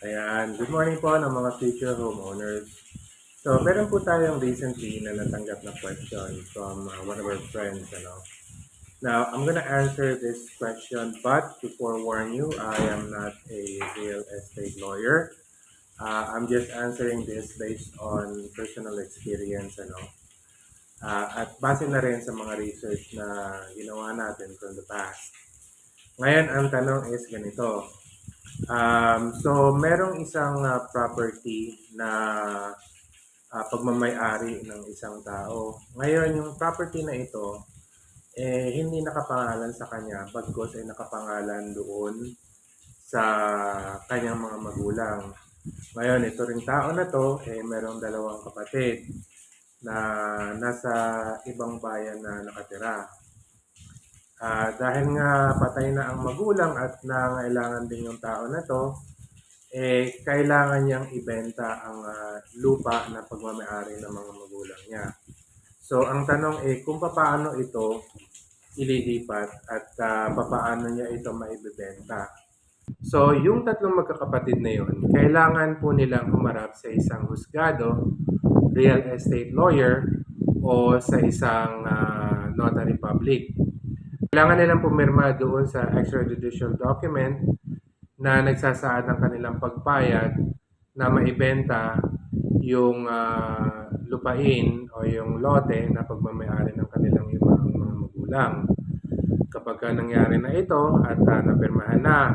Ayan, good morning po ng mga future homeowners. So, meron po tayong recently na natanggap na question from one of our friends. Now, I'm gonna answer this question, but to forewarn you, I am not a real estate lawyer. I'm just answering this based on personal experience. At base na rin sa mga research na ginawa natin from the past. Ngayon, ang tanong is ganito. So, merong isang property na pagmamay-ari ng isang tao. Ngayon, yung property na ito, hindi nakapangalan sa kanya, bagkus ay nakapangalan doon sa kanyang mga magulang. Ngayon, ito ring tao na to, merong dalawang kapatid na nasa ibang bayan na nakatira. Dahil nga patay na ang magulang at nangailangan din yung tao na to, kailangan niyang ibenta ang lupa na pagmamayari ng mga magulang niya. So, ang tanong kung paano ito ililipat at paano niya ito maibebenta. So, yung tatlong magkakapatid na yun, kailangan po nilang humarap sa isang husgado, real estate lawyer, o sa isang notary public. Kailangan nilang pumirma doon sa extrajudicial document na nagsasaad ng kanilang pagpayag na maibenta yung lupain o yung lote na pagmamayari ng kanilang mga magulang. Kapag nangyari na ito at napirmahan na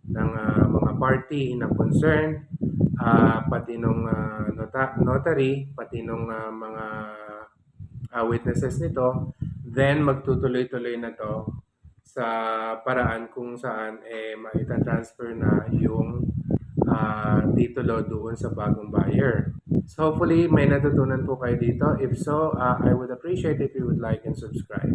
ng mga party ng concern, pati nung notary, pati nung mga witnesses nito, then magtutuloy-tuloy na to sa paraan kung saan maita-transfer na yung titulo doon sa bagong buyer. So hopefully may natutunan po kayo dito. If so, I would appreciate if you would like and subscribe.